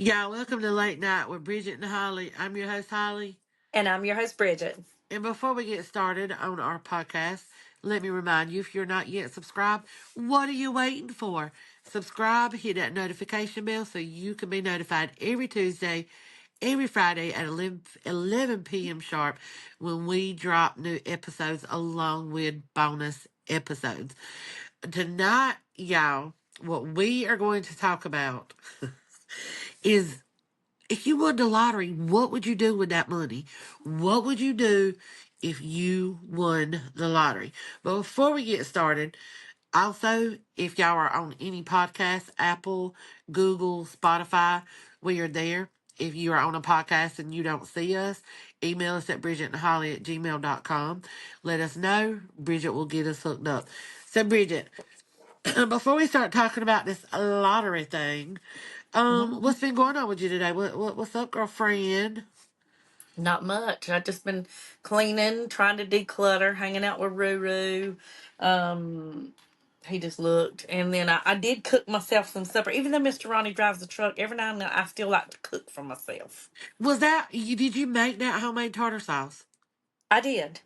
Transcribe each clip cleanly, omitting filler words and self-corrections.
Yeah, welcome to Late Night with Bridget and Holly. I'm your host, Holly. And I'm your host, Bridget. And before we get started on our podcast, let me remind you if you're not yet subscribed, what are you waiting for? Subscribe, hit that notification bell so you can be notified every Tuesday, every Friday at 11 p.m. sharp when we drop new episodes along with bonus episodes. Tonight, y'all, what we are going to talk about is if you won the lottery, what would you do with that money? What would you do if you won the lottery? But before we get started, also, if y'all are on any podcast, Apple, Google, Spotify, we are there. If you are on a podcast and you don't see us, email us at bridgetandholly@gmail.com. Let us know. Bridget will get us hooked up. So, Bridget, before we start talking about this lottery thing, Mhm. what's been going on with you today? What's up, girlfriend? Not much. I've just been cleaning, trying to declutter, hanging out with Ruru. Um, he just looked. And then I did cook myself some supper. Even though Mr. Ronnie drives the truck, every now and then I still like to cook for myself. Was that you? Did you make that homemade tartar sauce? I did.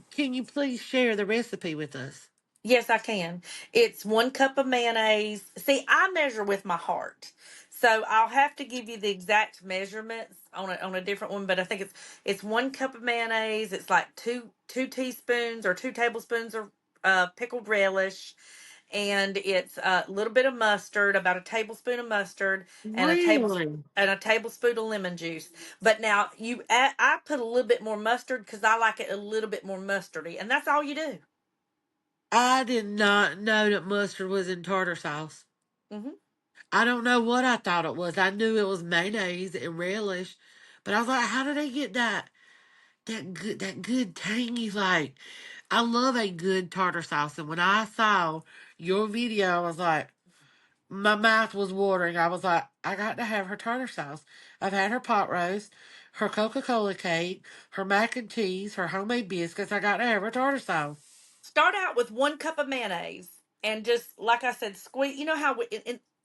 Can you please share the recipe with us? Yes, I can. It's 1 cup of mayonnaise. See, I measure with my heart. So I'll have to give you the exact measurements on a different one, but I think it's 1 cup of mayonnaise. It's like two teaspoons or 2 tablespoons of pickled relish, and it's a little bit of mustard, about a tablespoon of mustard, and Really? a tablespoon of lemon juice. But now I put a little bit more mustard because I like it a little bit more mustardy, and that's all you do. I did not know that mustard was in tartar sauce. Hmm. I don't know what I thought it was. I knew it was mayonnaise and relish, but I was like, how did they get that good tangy like? I love a good tartar sauce, and when I saw your video, I was like, my mouth was watering. I was like, I got to have her tartar sauce. I've had her pot roast, her Coca-Cola cake, her mac and cheese, her homemade biscuits. I got to have her tartar sauce. Start out with 1 cup of mayonnaise and just like I said, squeeze. You know how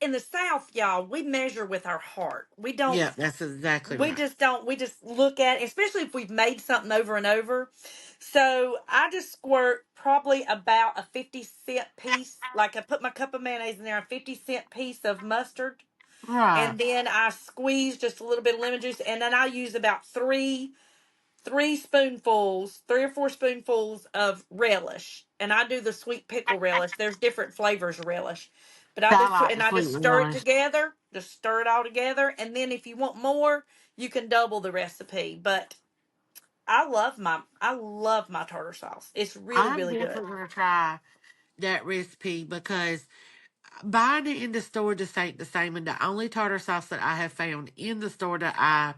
in the South, y'all, we measure with our heart. Yeah, that's exactly right. We just look at it, especially if we've made something over and over. So I just squirt probably about a 50-cent piece. Like I put my cup of mayonnaise in there, a 50-cent piece of mustard, Right. and then I squeeze just a little bit of lemon juice, and then I use about three or four spoonfuls of relish, and I do the sweet pickle relish. There's different flavors of relish, but I like the I sweet just stir it relish. together, just stir it all together, and then if you want more, you can double the recipe. But I love my tartar sauce. It's really I'm really good. definitely going to try that recipe because buying it in the store just ain't the same. And the only tartar sauce that I have found in the store that I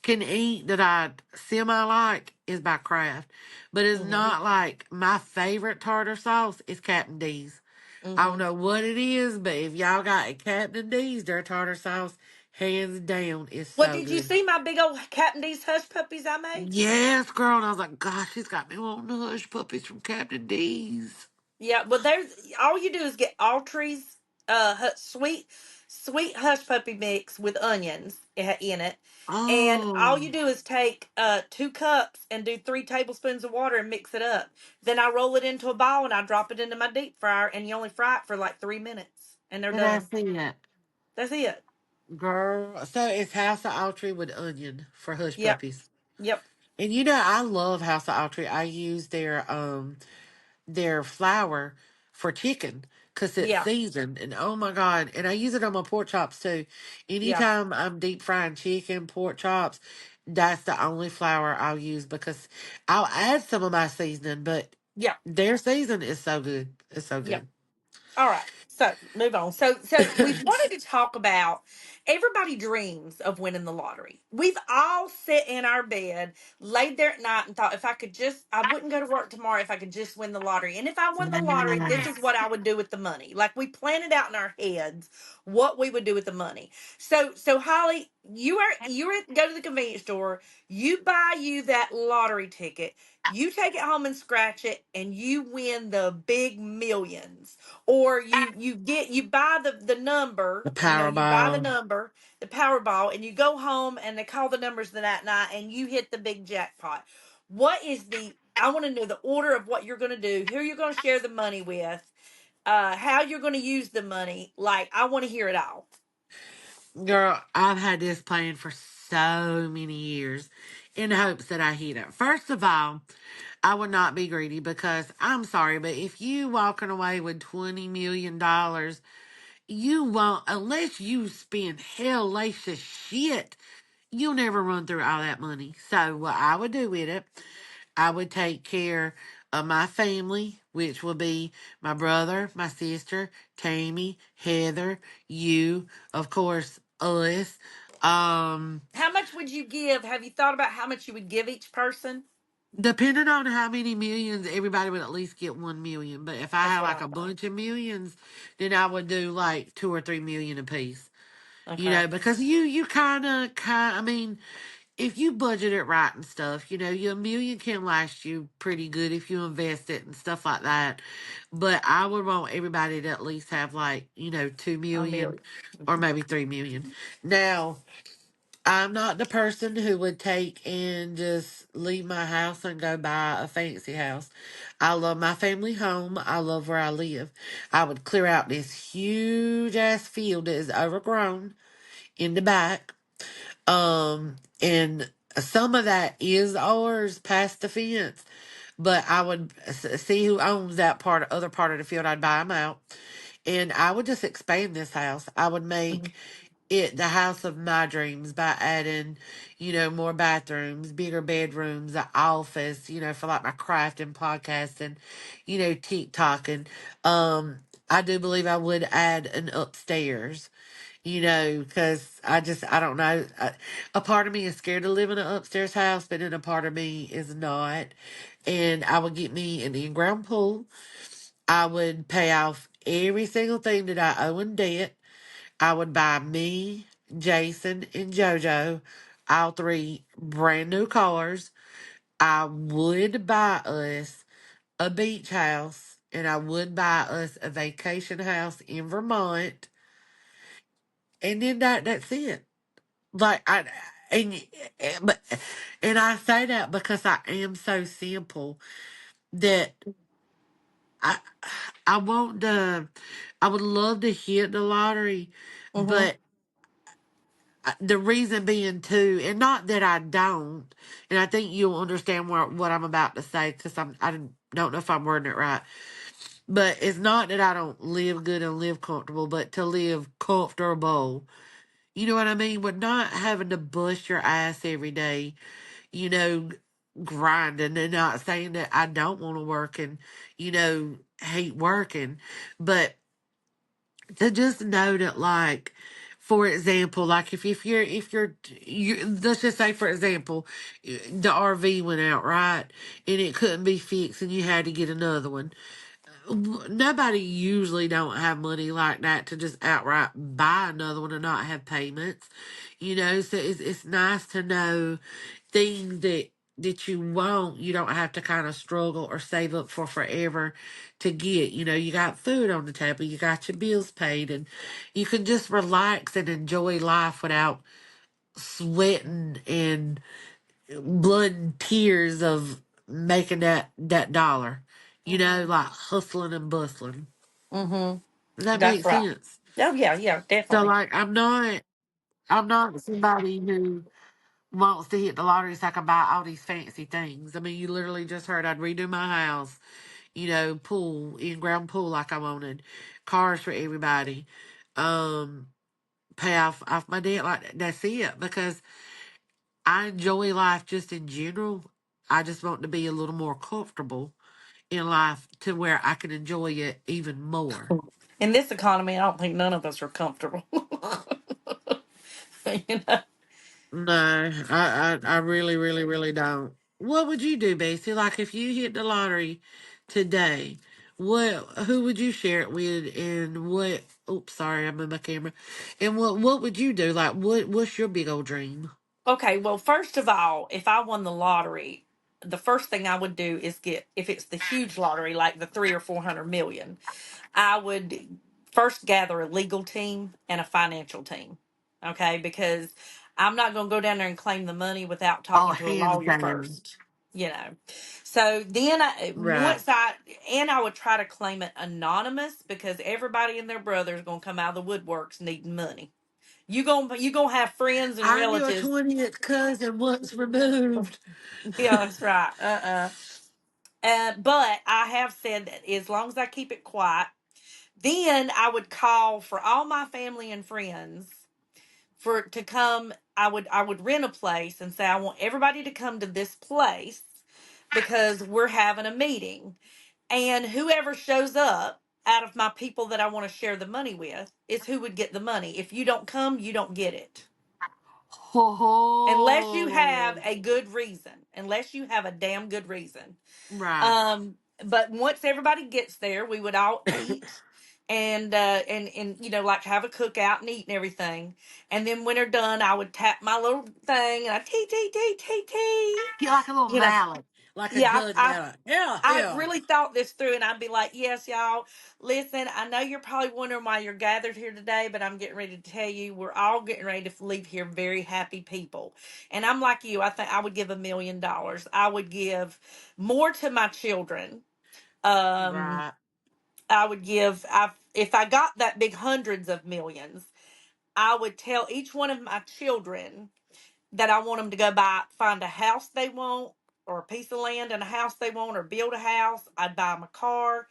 can eat that I semi like is by Kraft. But it's Mhm. not like my favorite tartar sauce is Captain D's. I don't Mhm. know what it is, but if y'all got a Captain D's, their tartar sauce, hands down, is Well, so did you good. see my big old Captain D's hush puppies I made? Yes, girl. And I was like, gosh, she's got me wanting the hush puppies from Captain D's. Yeah, well, there's all you do is get Altrie's sweet hush puppy mix with onions in it, and all Oh, you do is take 2 cups and do 3 tablespoons of water and mix it up. Then I roll it into a ball and I drop it into my deep fryer, and you only fry it for like 3 minutes, and they're and I done. see it. That's it. Girl. So it's House of Autry with onion for hush Yep. puppies. Yep. And you know, I love House of Autry. I use their flour for chicken because it's Yeah. seasoned. And oh my God. And I use it on my pork chops too. Yeah. Anytime I'm deep frying chicken, pork chops, that's the only flour I'll use because I'll add some of my seasoning, but Yeah. their season is so good. It's so Yeah. good. All right. So move on. So we wanted to talk about everybody dreams of winning the lottery. We've all sit in our bed, laid there at night and thought if I wouldn't go to work tomorrow if I could just win the lottery. And if I won the lottery, this is Yes. what I would do with the money. Like we planned it out in our heads what we would do with the money. So Holly, go to the convenience store, you buy you that lottery ticket, you take it home and scratch it, and you win the big millions, or you buy the number, The you buy the Powerball. number, the Powerball, and you go home and they call the numbers that night and you hit the big jackpot. What is the I want to know the order of what you're going to do, who you're going to share the money with, how you're going to use the money. Like, I want to hear it all. Girl, I've had this plan for so many years in hopes that I hit it. First of all, I would not be greedy because I'm sorry, but if you walking away with $20 million, you won't, unless you spend hellacious shit, you'll never run through all that money. So what I would do with it, I would take care of my family, which will be my brother, my sister, Tammy, Heather, you, of course, us. Um, How much would you give? Have you thought about how much you would give each person? Depending on how many millions, everybody would at least get 1 million. But if I That's had what like I a thought. bunch of millions, then I would do like 2 or 3 million a piece. Okay. Because you kind. I mean, if you budget it right and stuff, your million can last you pretty good if you invest it and stuff like that. But I would want everybody to at least have like 2 million $1 million. or maybe 3 million. Now, I'm not the person who would take and just leave my house and go buy a fancy house. I love my family home. I love where I live. I would clear out this huge ass field that is overgrown in the back. And some of that is ours past the fence, but I would see who owns that other part of the field. I'd buy them out, and I would just expand this house. I would Mhm. make it the house of my dreams by adding, more bathrooms, bigger bedrooms, an office, for like my craft and podcast and, TikTok. And I do believe I would add an upstairs, because I don't know. A part of me is scared to live in an upstairs house, but then a part of me is not. And I would get me an in-ground pool. I would pay off every single thing that I owe in debt. I would buy me, Jason, and JoJo, all three brand new cars. I would buy us a beach house, and I would buy us a vacation house in Vermont, and then that's it. Like and but and I say that because I am so simple that I I want the I would love to hit the lottery, Mhm. but the reason being too, and not that I don't, and I think you'll understand what I'm about to say because don't know if I'm wording it right, but it's not that I don't live good and live comfortable, but to live comfortable. You know what I mean? With not having to bust your ass every day, you know, grinding, and not saying that I don't want to work and hate working, but to just know that, like, for example, like if you're let's just say, for example, the RV went out, right, and it couldn't be fixed and you had to get another one. Nobody usually don't have money like that to just outright buy another one and not have payments, so it's nice to know things that you want, you don't have to kind of struggle or save up for forever to get. You got food on the table, you got your bills paid, and you can just relax and enjoy life without sweating and blood and tears of making that dollar, Mhm. like hustling and bustling. Mhm. Does that That's make right. sense? Oh yeah, yeah, So, definitely. like, I'm not somebody who wants to hit the lottery so I can buy all these fancy things. I mean, you literally just heard I'd redo my house, pool, in-ground pool like I wanted, cars for everybody, um, pay off my debt like that. That's it. Because I enjoy life just in general. I just want to be a little more comfortable in life to where I can enjoy it even more. In this economy, I don't think none of us are comfortable. you know. No, I really, really, really don't. What would you do, Bessie? Like if you hit the lottery today, who would you share it with, and what? Oops, sorry, I'm in my camera. And what would you do? Like what's your big old dream? Okay, well, first of all, if I won the lottery, the first thing I would do is get, if it's the huge lottery, like the 300 or 400 million, I would first gather a legal team and a financial team. Okay, because I'm not going to go down there and claim the money without Oh, talking to a hands lawyer down. first. You know, so then Right. I would try to claim it anonymous because everybody and their brother is going to come out of the woodworks needing money. You gonna have friends and I'm your relatives. 20th cousin once removed. Yeah, that's right. But I have said that as long as I keep it quiet, then I would call for all my family and friends for to come. I would rent a place and say I want everybody to come to this place because we're having a meeting. And whoever shows up out of my people that I want to share the money with is who would get the money. If you don't come, you don't get it. Unless you have Oh, a good reason. Unless you have a damn good reason. right. Um, but once everybody gets there, we would all eat and like have a cookout and eat and everything. And then when they're done, I would tap my little thing and I tee tee tee tee tee. Get like a little You know, mallet, like a yeah, judge mallet. Yeah, I yeah. really thought this through and I'd be like, yes, y'all, listen, I know you're probably wondering why you're gathered here today, but I'm getting ready to tell you we're all getting ready to leave here very happy people. And I'm like you, I think I would give $1 million. I would give more to my children. Um, Right. I would give, if I got that big hundreds of millions, I would tell each one of my children that I want them to go find a house they want, or a piece of land and a house they want, or build a house. I'd buy them a car,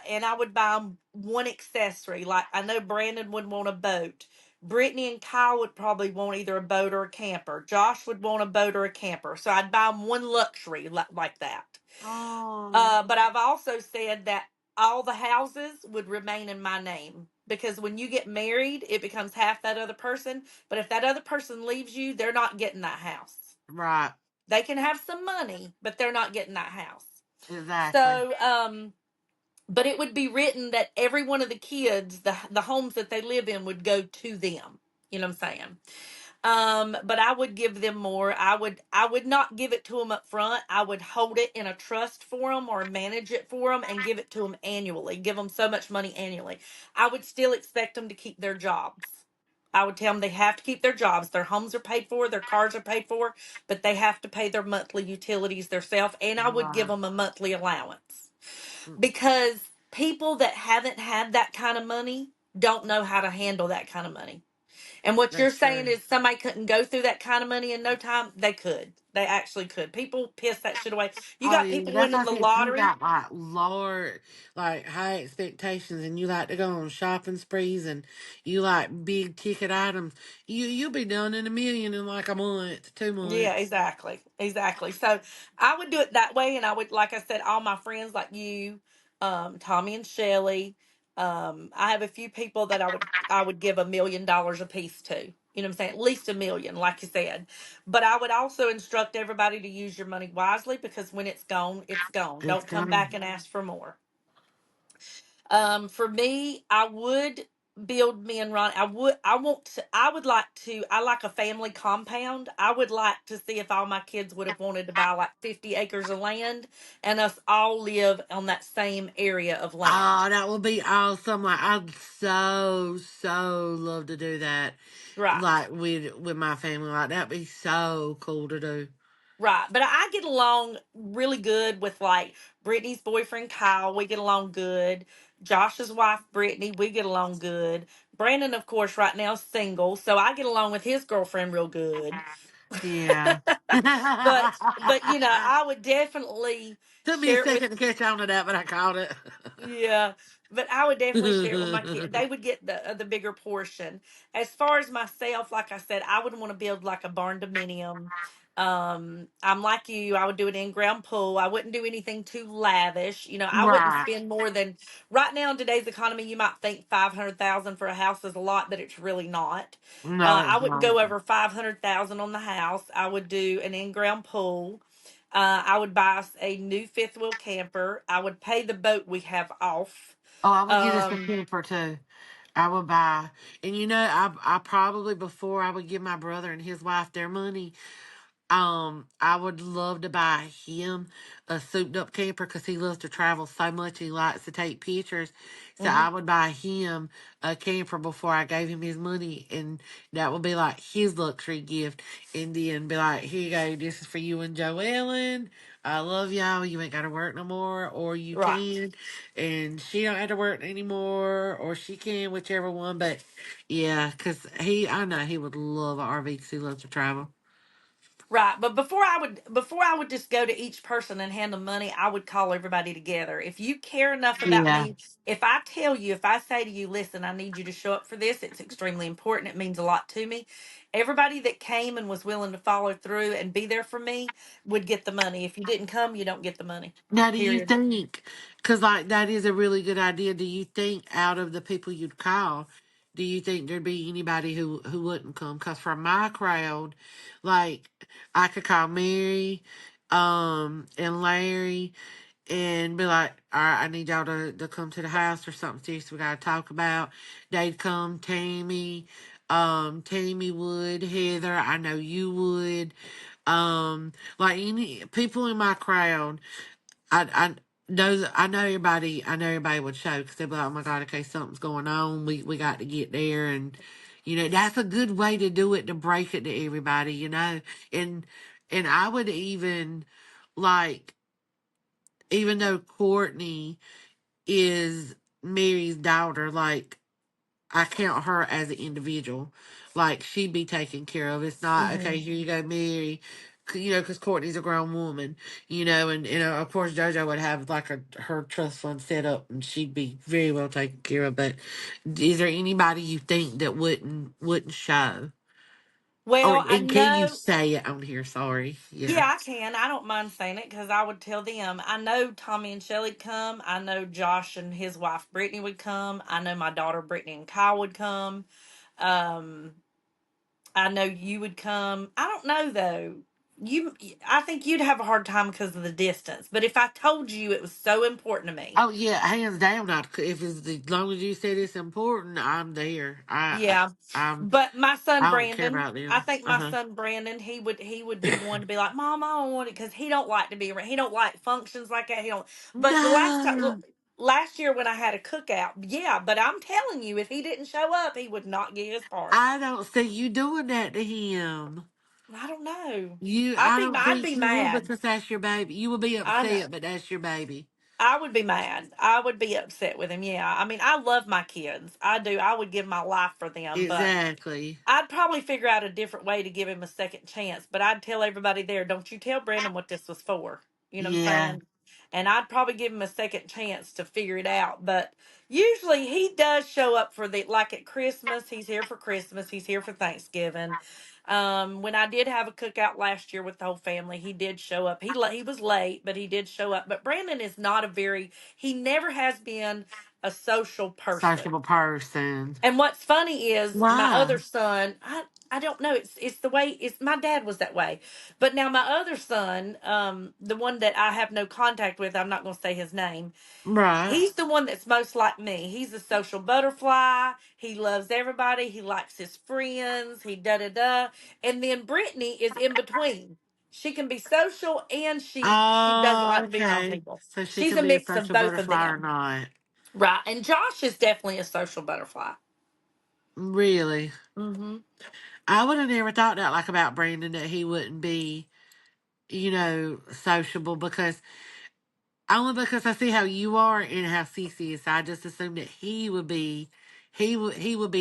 and I would buy them one accessory. Like I know Brandon would want a boat. Brittany and Kyle would probably want either a boat or a camper. Josh would want a boat or a camper. So I'd buy them one luxury like that. Oh, But I've also said that all the houses would remain in my name because when you get married, it becomes half that other person. But if that other person leaves you, they're not getting that house. right. They can have some money, but they're not getting that house. Exactly. So, but it would be written that every one of the kids, the homes that they live in, would go to them. You know what I'm saying? But I would give them more. I would not give it to them up front. I would hold it in a trust for them or manage it for them and give it to them annually. Give them so much money annually. I would still expect them to keep their jobs. I would tell them they have to keep their jobs. Their homes are paid for, their cars are paid for, but they have to pay their monthly utilities themselves. And I would give Right. them a monthly allowance because people that haven't had that kind of money don't know how to handle that kind of money. And what you're That's saying true. is somebody couldn't go through that kind of money in no time? They could. They actually could. People piss that shit away. You Oh got yeah, people that's winning like the if you lottery. got like lower, like high expectations, and you like to go on shopping sprees, and you like big ticket items. You'll be done in a million in like a month, two Yeah, months. exactly. Exactly. So I would do it that way. And I would, like I said, all my friends like you, Tommy and Shelly. I have a few people that I would give $1 million a piece to. You know what I'm saying? At least a million, like you said. But I would also instruct everybody to use your money wisely because when it's gone, it's gone. It's Don't come back gone. and ask for more. For me, I would build me and Ron. I would like to, I like a family compound. I would like to see if all my kids would have wanted to buy like 50 acres of land and us all live on that same area of Oh, land. that would be awesome! Like I'd so love to do that. Right. Like with my family, like that'd be so cool to do. Right. But I get along really good with like Brittany's boyfriend, Kyle. We get along good. Josh's wife, Brittany, we get along good. Brandon, of course, right now is single. So I get along with his girlfriend real good. Yeah. But I would definitely Took me a share it with second to catch on to that, but I caught it. yeah, but I would definitely share it with my kid. They would get the bigger portion. As far as myself, like I said, I would want to build like a barn dominium. I'm like you. I would do an in-ground pool. I wouldn't do anything too lavish. I wouldn't Right. spend more than right now in today's economy. You might think 500,000 for a house is a lot, but it's really not. No, I it's wouldn't not. go over 500,000 on the house. I would do an in-ground pool. I would buy us a new fifth wheel camper. I would pay the boat we have off. Oh, I would get us a Um, camper too. I would buy, and I probably before I would give my brother and his wife their money. I would love to buy him a souped up camper because he loves to travel so much. He likes to take pictures. So Hmm. I would buy him a camper before I gave him his money, and that would be like his luxury gift. And then be like, here you go, this is for you and Joellen. I love y'all. You ain't got to work no more, or you Right. can. And she don't have to work anymore, or she can, whichever one. But yeah, because I know he would love an RV because he loves to travel. Right, but before I would just go to each person and hand them money, I would call everybody together. If you care enough about Yeah. me, if I tell you, if I say to you, listen, I need you to show up for this, it's extremely important. It means a lot to me. Everybody that came and was willing to follow through and be there for me would get the money. If you didn't come, you don't get the money. Now, do you Period. think, because like that is a really good idea, do you think out of the people you'd call, do you think there'd be anybody who wouldn't come? Because for my crowd, like I could call Mary, and Larry, and be like, all right, I need y'all to come to the house or something serious we gotta talk about. They'd come, Tammy would, Heather, I know you would, like any people in my crowd. I know everybody would show because they'd be like, oh my God, okay, something's going on. We got to get there. And, that's a good way to do it, to break it to everybody, and, and I would even like, even though Courtney is Mary's daughter, like, I count her as an individual. Like, she'd be taken care of. It's not, Hmm. okay, here you go, Mary. Because Courtney's a grown woman, and of course, JoJo would have like her trust fund set up and she'd be very well taken care of. But is there anybody you think that wouldn't show? Or, Well, I and can you know. say it on here? Sorry. Yeah. Yeah, I can. I don't mind saying it because I would tell them. I know Tommy and Shelly come. I know Josh and his wife Brittany would come. I know my daughter Brittany and Kyle would come. Um, I know you would come. I don't know though. I think you'd have a hard time because of the distance. But if I told you it was so important to me, Oh yeah, hands down. Not if it's as long as you said it's important, I'm there. yeah. I'm But my son I don't care Brandon, about I them. think Uh my huh. son Brandon, he would be one to be like, Mom, I don't want it because he don't like to be around. He don't like functions like that. He don't. But the last time, No. last year when I had a cookout, yeah. But I'm telling you, if he didn't show up, he would not get his part. I don't see you doing that to him. I don't know. I don't I'd think be you would mad. because that's your baby. You would be I know. upset, but that's your baby. I would be mad. I would be upset with him. Yeah. I mean, I love my kids. I do. I would give my life for them, but Exactly. I'd probably figure out a different way to give him a second chance, but I'd tell everybody there, don't you tell Brandon what this was for. You know what I'm Yeah. saying? And I'd probably give him a second chance to figure it out. But usually he does show up for like at Christmas, he's here for Christmas, he's here for Thanksgiving. When I did have a cookout last year with the whole family, he did show up. He was late, but he did show up. But Brandon is not he never has been a social person. Sociable person. And what's funny is my Why? other son, I don't know, it's the way it's my dad was that way. But now my other son, the one that I have no contact with, I'm not going to say his name. Right. He's the one that's most like me. He's a social butterfly. He loves everybody. He likes his friends. He da da da. And then Brittany is in between. She can be social and she doesn't Oh, like to be around okay. people. So she She's can a be a mix of social both of butterfly or them. not. Right. And Josh is definitely a social butterfly. Really. Mm-hmm. I would have never thought that, like, about Brandon, that he wouldn't be, sociable because only because I see how you are and how Cece is. So I just assumed that he would be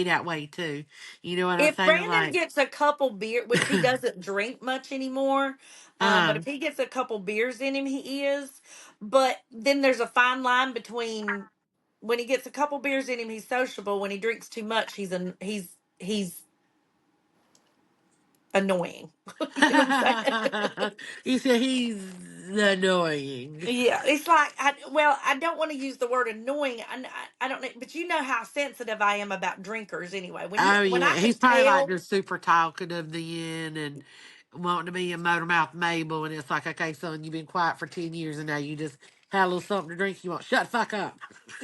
that way too. You know what I'm If saying? Brandon Like, gets a couple beer, which he doesn't drink much anymore, but uh, if he gets a couple beers in him, he is. But then there's a fine line between when he gets a couple beers in him, he's sociable. When he drinks too much, he's annoying. You know what I'm saying? you said he's annoying. Yeah, it's like I don't want to use the word annoying. I don't know, but you know how sensitive I am about drinkers anyway. Oh When yeah, I he's can probably like tell. just super talkative then and wanting to be a motor mouth Mabel, and it's like, okay, son, you've been quiet for 10 years and now you just Had a little something to drink. You want shut the fuck up.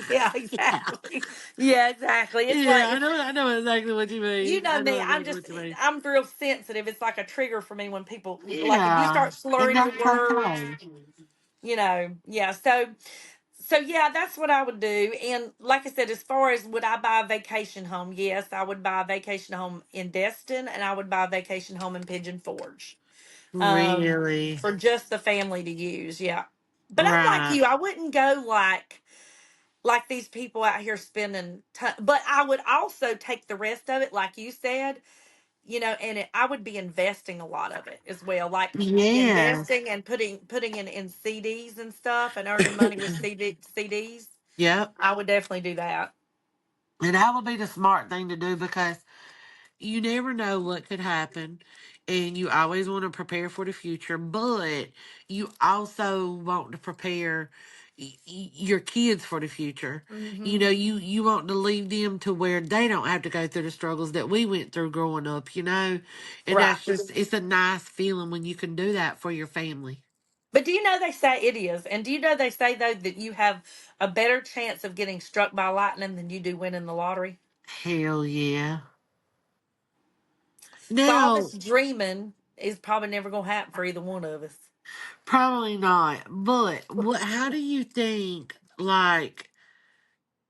Yeah, Yeah. exactly. Yeah, exactly. It's like Yeah, I know exactly what you you mean. know I know me. exactly what you mean. I'm real sensitive. It's like a trigger for me when people like if you Yeah. start And slurring your that's words. okay. Yeah. So yeah, that's what I would do. And like I said, as far as would I buy a vacation home? Yes, I would buy a vacation home in Destin, and I would buy a vacation home in Pigeon Forge, Really? for just the family to use. Yeah, but I'm like Right. you. I wouldn't go like these people out here spending. But I would also take the rest of it, like you said. And I would be investing a lot of it as well, like Yes. investing and putting in CDs and stuff, and earning money with CDs. Yep. I would definitely do that. And that would be the smart thing to do because you never know what could happen. And you always want to prepare for the future, but you also want to prepare your kids for the future. Hmm. You want to leave them to where they don't have to go through the struggles that we went through growing up. And Right. that's just, it's a nice feeling when you can do that for your family. But do you know they say it is? And do you know they say though that you have a better chance of getting struck by lightning than you do winning the lottery? Hell yeah. So all this Now, dreaming is probably never gonna happen for either one of us. probably not, but how do you think, like,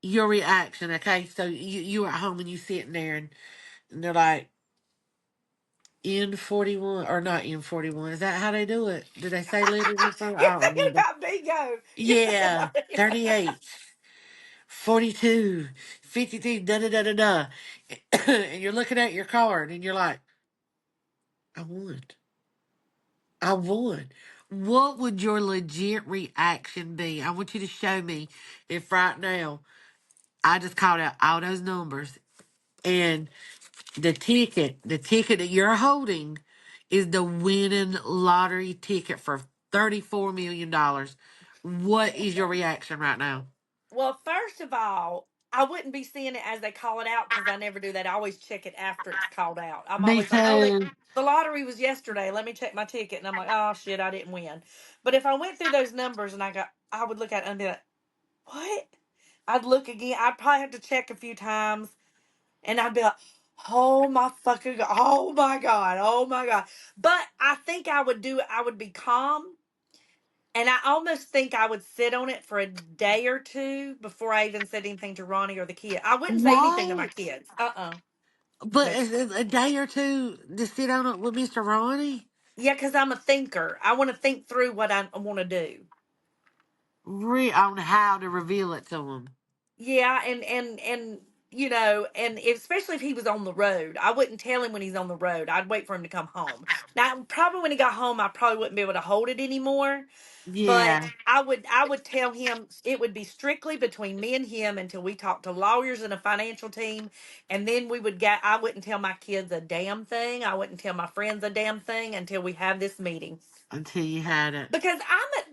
your reaction? Okay, so you at home and you sitting there and they're like, N41 or not N41. Is that how they do it? Do they say letters or something? You're I don't thinking remember. about bingo. You're thinking Yeah, about bingo. 38, 42, 52, da da da da da. And you're looking at your card and you're like, I won. I won. What would your legit reaction be? I want you to show me if right now I just called out all those numbers and the ticket that you're holding is the winning lottery ticket for $34 million. What is your reaction right now? Well, first of all, I wouldn't be seeing it as they call it out because I never do that. I always check it after it's called out. I'm Me always like, oh, too. the lottery was yesterday. Let me check my ticket. And I'm like, oh, shit, I didn't win. But if I went through those numbers and I would look at it and be like, what? I'd look again. I'd probably have to check a few times. And I'd be like, oh my fucking God. Oh my God. Oh my God. But I think I would do it. I would be calm. And I almost think I would sit on it for a day or two before I even said anything to Ronnie or the kid. I wouldn't say anything to my What? kids. But But is it a day or two to sit on it with Mr. Ronnie? yeah, because I'm a thinker. I want to think through what I want to do. On how to reveal it to him. Yeah, and and especially if he was on the road, I wouldn't tell him when he's on the road. I'd wait for him to come home. Now, probably when he got home, I probably wouldn't be able to hold it anymore. But Yeah, I would tell him it would be strictly between me and him until we talked to lawyers and a financial team, and then we would get. I wouldn't tell my kids a damn thing. I wouldn't tell my friends a damn thing until we have this meeting. until you had it. Because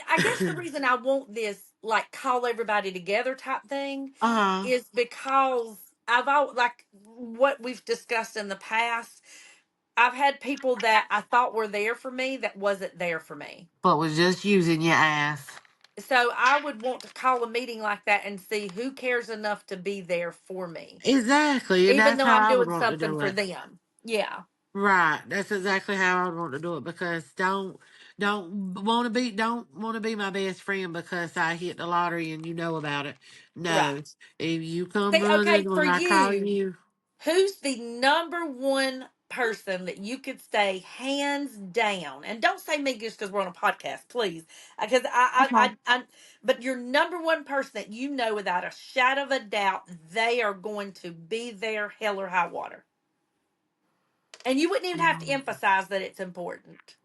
I guess the reason I want this like call everybody together type thing Uh-huh. is because I've all like what we've discussed in the past. I've had people that I thought were there for me that wasn't there for me. But was just using your ass. So I would want to call a meeting like that and see who cares enough to be there for me, Exactly, and even that's though how I'm I would doing want to something do for it. them. Yeah, Right. That's exactly how I would want to do it because don't want to be my best friend because I hit the lottery and you know about it. No. right. If you come See, okay, running for when I call you, you, who's the number one person that you could say hands down? And don't say me just because we're on a podcast, please, because okay. but your number one person that you know without a shadow of a doubt they are going to be there, hell or high water, and you wouldn't even have to emphasize that it's important.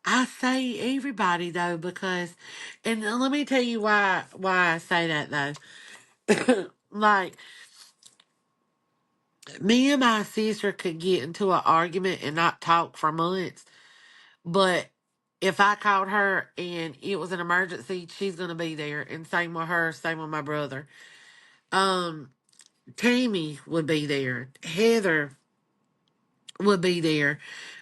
I say everybody though because and let me tell you why I say that though. Like me and my sister could get into an argument and not talk for months. But if I called her and it was an emergency, she's gonna be there. And same with her, same with my brother. Um, Tammy would be there. Heather would be there.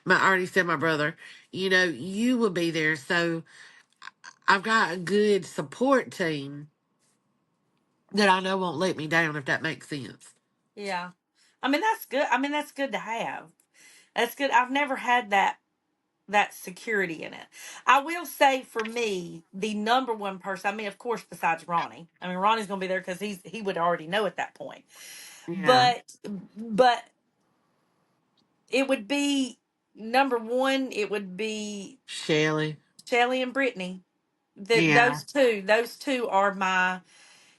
I already said my brother. You would be there. So I've got a good support team that I know won't let me down, if that makes sense. Yeah. I mean, that's good. I mean, that's good to have. That's good. I've never had that security in it. I will say for me, the number one person, I mean, of course, besides Ronnie. I mean, Ronnie's going to be there because he would already know at that point. Yeah. But it would be number one. It would be Shelly. Shelly and Brittany. Yeah. Those two are my,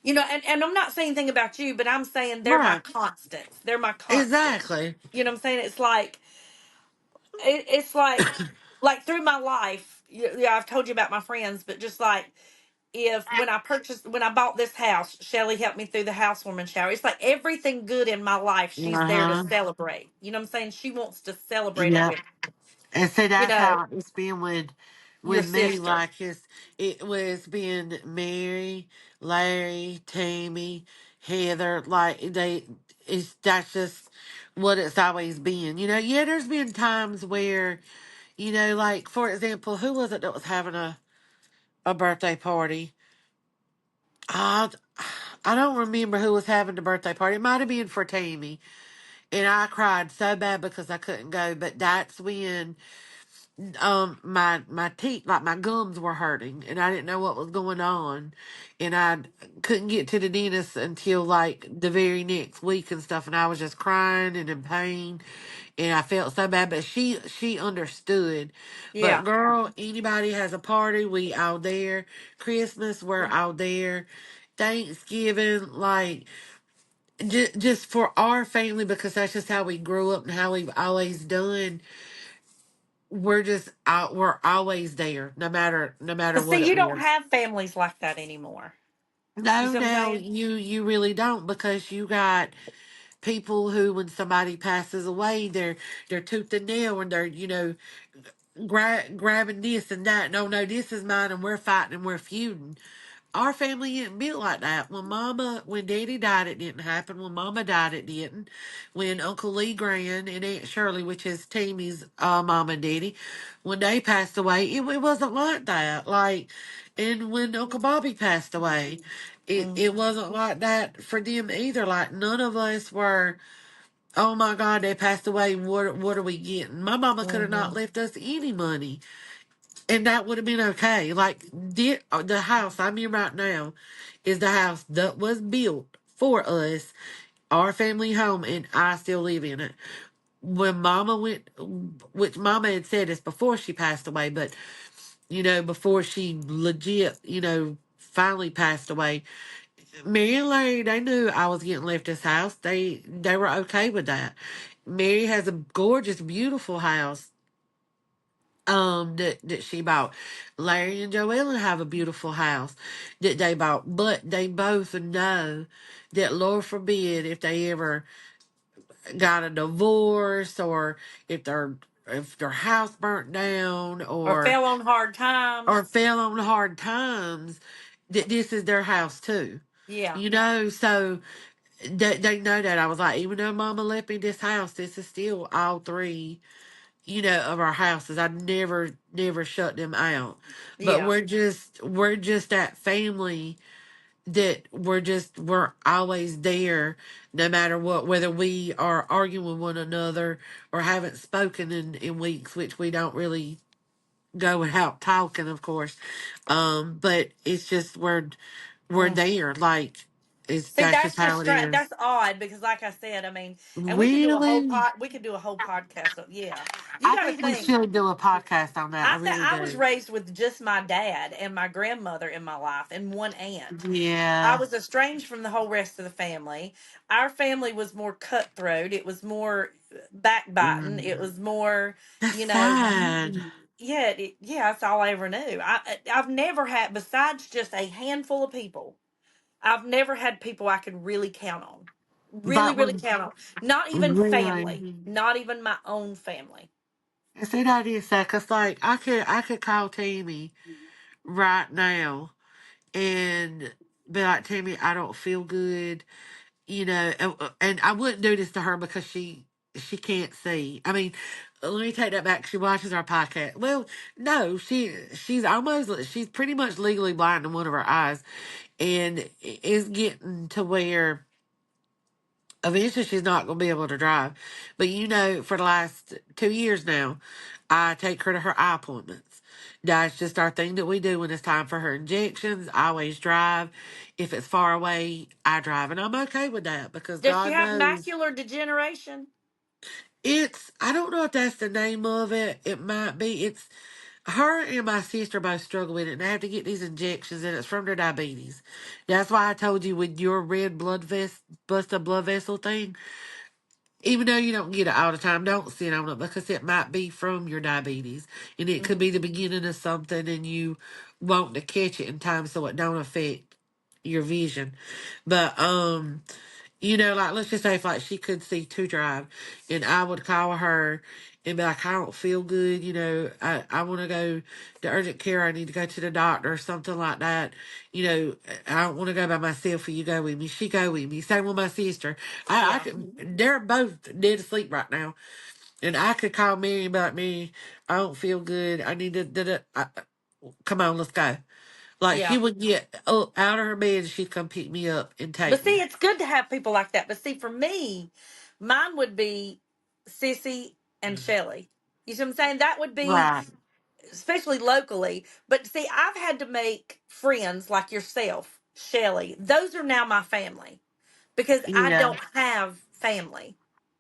and I'm not saying anything about you, but I'm saying they're my Right. constants. They're my constants. Exactly. You know what I'm saying? It's like it's like through my life. Yeah, I've told you about my friends, but just like if when I bought this house, Shelly helped me through the housewarming shower. It's like everything good in my life, she's there to Uh-huh. celebrate. You know what I'm saying? She wants to celebrate it Yep. with, And see, you that's know, how it's been your with me. sister. Like it was being Mary, Larry, Tammy, Heather. Like that's just what it's always been. Yeah, there's been times where, like for example, who was it that was having a birthday party? I I don't remember who was having the birthday party. It might have been for Tammy, and I cried so bad because I couldn't go. But that's when my teeth, like my gums were hurting, and I didn't know what was going on, and I couldn't get to the dentist until like the very next week and stuff, and I was just crying and in pain, and I felt so bad. But she understood. But Yeah. girl, anybody has a party, we out there. Christmas, we're out there. Thanksgiving, like just for our family, because that's just how we grew up and how we've always done. We're just out. We're always there, no matter But what see, it you don't is. have families like that anymore. You No, see what I'm now saying? you really don't, because you got people who, when somebody passes away, they're tooth and nail, and they're grabbing this and that. No, no, this is mine, and we're fighting and we're feuding. Our family isn't built like that. When Daddy died, it didn't happen. When Mama died, it didn't. When Uncle Lee Grand and Aunt Shirley, which is Tammy's mom and daddy, when they passed away, it wasn't like that. Like, and when Uncle Bobby passed away, it Hmm. wasn't like that for them either. Like, none of us were, oh my God, they passed away. What are we getting? My mama could have not Hmm. left us any money, and that would have been okay. Like the house I'm in right now is the house that was built for us, our family home, and I still live in it. When Mama went, which Mama had said this before she passed away, but before she legit, finally passed away, Mary and Larry, they knew I was getting left this house. They were okay with that. Mary has a gorgeous, beautiful house that she bought. Larry and Joellen have a beautiful house that they bought, but they both know that, Lord forbid, if they ever got a divorce, or if their house burnt down, Or or fell on hard times. fell on hard times, that this is their house too. Yeah. So they know that. I was like, even though Mama left me this house, this is still all three, of our houses. I never shut them out. But Yeah. we're just that family that we're always there, no matter what, whether we are arguing with one another or haven't spoken in weeks, which we don't really go without talking, of course. But it's just we're Mm. there. Like, See, that's just that's just how it strange. is. That's odd because, like I said, I mean, and we could do a whole Really? we could do a whole podcast. Yeah, you I got to think we think. should do a podcast on that. I I think really I was do. raised with just my dad and my grandmother in my life and one aunt. I Yeah. was estranged from the whole rest of the family. Our family was more cutthroat. It was more backbiting. It Mm. was more, That's you know, sad. yeah, yeah, that's all I ever knew. I've never had, besides just a handful of people, I've never had people I could really count on. Really, But really when count on. Not even family. really, Not even my own family. see, that is sad, cause like I could call Tammy right now and be like, Tammy, I don't feel good, and I wouldn't do this to her because she she can't see. I mean, let me take that back. She watches our podcast. Well, no, she's pretty much legally blind in one of her eyes, and is getting to where eventually she's not going to be able to drive. But for the last 2 years now, I take her to her eye appointments. That's just our thing that we do when it's time for her injections. I always drive. If it's far away, I drive. And I'm okay with that because Does she God have knows macular degeneration? I don't know if that's the name of it. It might be. It's her and my sister both struggle with it, and they have to get these injections, and it's from their diabetes. That's why I told you with your red bust a blood vessel thing, even though you don't get it all the time, don't sit on it because it might be from your diabetes, and it could Hmm. be the beginning of something, and you want to catch it in time so it don't affect your vision. But like let's just say if like she could see to drive, and I would call her and be like, I don't feel good, I want to go to urgent care, I need to go to the doctor or something like that. You know, I don't want to go by myself. Will you go with me? She go with me. Same with my sister. I Yeah. could. They're both dead asleep right now, and I could call Mary and be like, Mary, I don't feel good. I need to. Come on, let's go. Like she Yeah. would get up out of her bed and she'd come pick me up and take But see, me. it's good to have people like that. But see, for me, mine would be Sissy and Shelly. You see what I'm saying? That would be, Right. especially locally. But see, I've had to make friends like yourself, Shelly. Those are now my family because I Yeah. don't have family.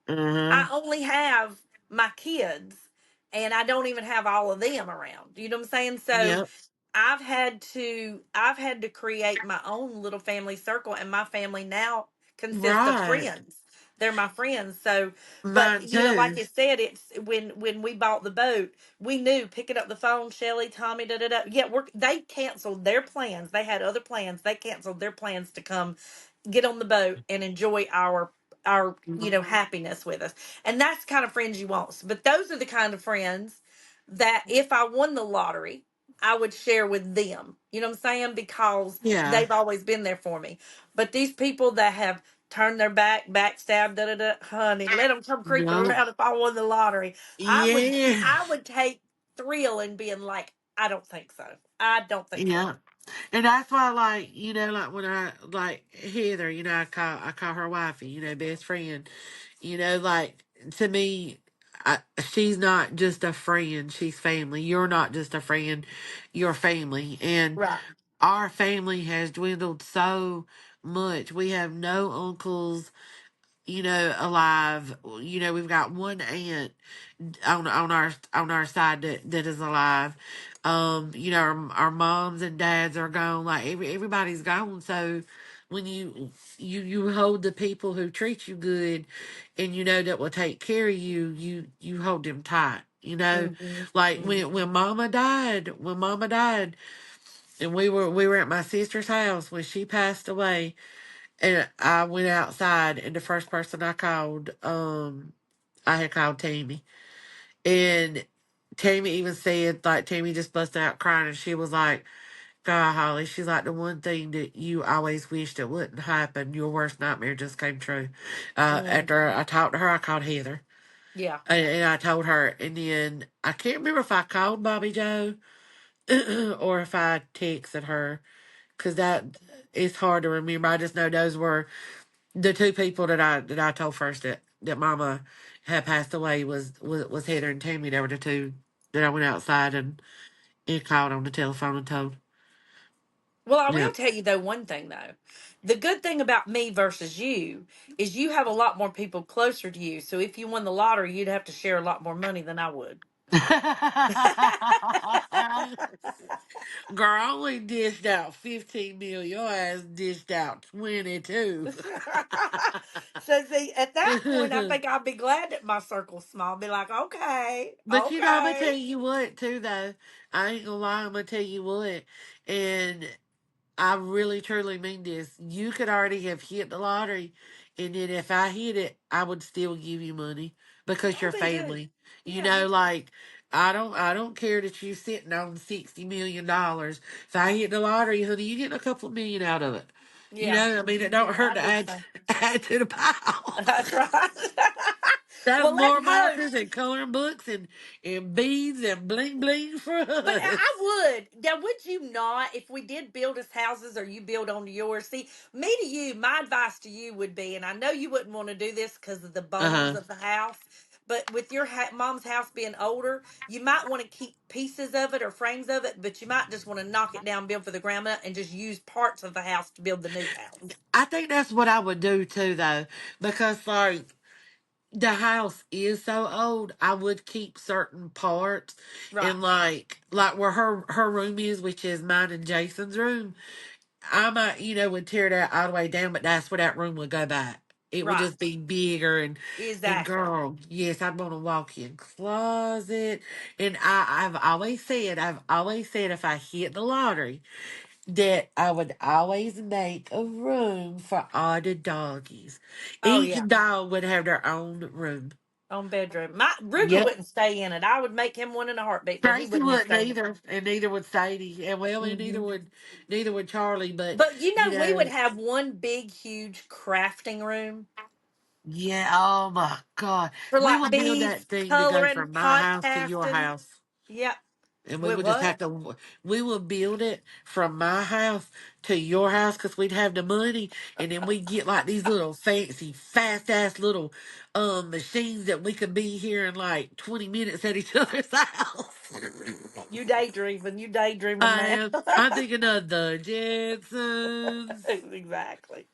Uh-huh. I only have my kids, and I don't even have all of them around. You know what I'm saying? So Yep. I've had to create my own little family circle, and my family now consists of Right. friends. They're my friends. So, but Mine like too. you said, it's when we bought the boat, we knew picking up the phone, Shelly, Tommy, da da da. Yeah, they canceled their plans. They had other plans. They canceled their plans to come get on the boat and enjoy our happiness with us. And that's the kind of friends you want. But those are the kind of friends that if I won the lottery, I would share with them. You know what I'm saying? Because Yeah. they've always been there for me. But these people that have turned their back, backstabbed, da da da, honey, let them come creeping No. around if I won the lottery. I would Yeah. I would take thrill in being like, I don't think so. I don't think so. Yeah. And that's why, like, like when I like Heather, I call her wifey, best friend. Like to me, she's not just a friend; she's family. You're not just a friend; you're family. And Right. our family has dwindled so much. We have no uncles, alive. We've got one aunt on our side that is alive. Our moms and dads are gone. Like everybody's gone. So when you hold the people who treat you good, and that will take care of you, you hold them tight. Mm-hmm. Like Mm-hmm. when Mama died, and we were at my sister's house when she passed away, and I went outside, and the first person I had called Tammy. And Tammy even said, like, Tammy just busted out crying, and she was like, God, Holly, she's like, the one thing that you always wished it wouldn't happen, your worst nightmare just came true. Mm. After I talked to her, I called Heather. Yeah. And I told her, and then I can't remember if I called Bobby Joe or if I texted her, because that is hard to remember. I just know those were the two people that I told first that Mama had passed away was Heather and Tammy. They were the two that I went outside and called on the telephone and told. Well, I will Yep. tell you though one thing though. The good thing about me versus you is you have a lot more people closer to you. So if you won the lottery, you'd have to share a lot more money than I would. Girl, I only dished out 15 mil. Your ass dished out 22. So see, at that point, I think I'd be glad that my circle's small. Be like, okay, But I'm gonna tell okay, you what too though. I ain't gonna lie, I'm gonna tell you what. And I really truly mean this. You could already have hit the lottery, and then if I hit it, I would still give you money because oh, you're me too. family. Yeah, me too. Like I don't care that you sitting on $60 million. If I hit the lottery, honey, you getting a couple of million out of it. Yeah, I mean it don't hurt I to do the add same. add to the pile. That's right. That's Well, let's more hope. markers and coloring books and beads and bling bling for But I us. would. Now, would you not, if we did build us houses or you build onto yours? See, me to you, my advice to you would be, and I know you wouldn't want to do this because of the bones Uh-huh. of the house, but with your mom's house being older, you might want to keep pieces of it or frames of it, but you might just want to knock it down, build for the ground up, and just use parts of the house to build the new house. I think that's what I would do too, though, because like the house is so old. I would keep certain parts, Right, and like where her room is, which is mine and Jason's room. I might, would tear that all the way down, but that's where that room would go back. It would right. just be bigger and Exactly. girl, yes, I'd want to walk in closet. And I've always said if I hit the lottery, that I would always make a room for all the doggies. Oh, Each yeah. dog would have their own room. On bedroom. My Ruger Yep. wouldn't stay in it. I would make him one in a heartbeat, but he Tracy wouldn't wouldn't stay in it. either, and neither would Sadie, and well, and Hmm. neither would Charlie. But But you we would know, have one big, huge crafting room yeah. Oh my God, for we like would build beads, that thing to go coloring, from my house to your podcasting. house. Yep. And we With would just what? have to, we would build it from my house to your house because we'd have the money. And then we'd get like these little fancy, fast ass little machines that we could be here in like 20 minutes at each other's house. You daydreaming. You daydreaming I now. am. I'm thinking of the Jetsons. Exactly.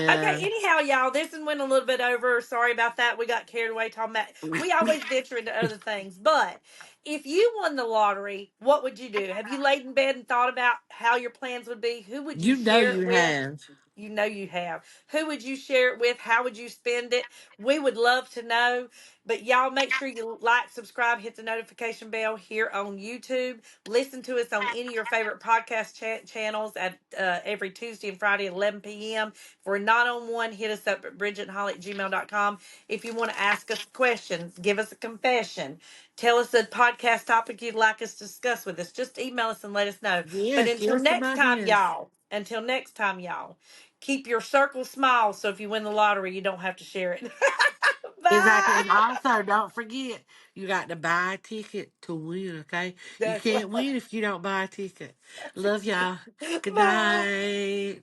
Okay, Yeah. anyhow, y'all, this one went a little bit over. Sorry about that. We got carried away talking about, we always venture into other things. But if you won the lottery, what would you do? Have you laid in bed and thought about how your plans would be? Who would you You know share you it with? have. You know you have. Who would you share it with? How would you spend it? We would love to know. But y'all make sure you like, subscribe, hit the notification bell here on YouTube. Listen to us on any of your favorite podcast channels at every Tuesday and Friday at 11 p.m. If we're not on one, hit us up at bridgetandholly@gmail.com. If you want to ask us questions, give us a confession, tell us a podcast topic you'd like us to discuss with us, just email us and let us know. But Yes, give until us some next time, ideas. y'all, keep your circle small so if you win the lottery, you don't have to share it. Exactly. Bye. And also, don't forget, you got to buy a ticket to win, okay? You That's right. can't win if you don't buy a ticket. Love y'all. Good Bye. night.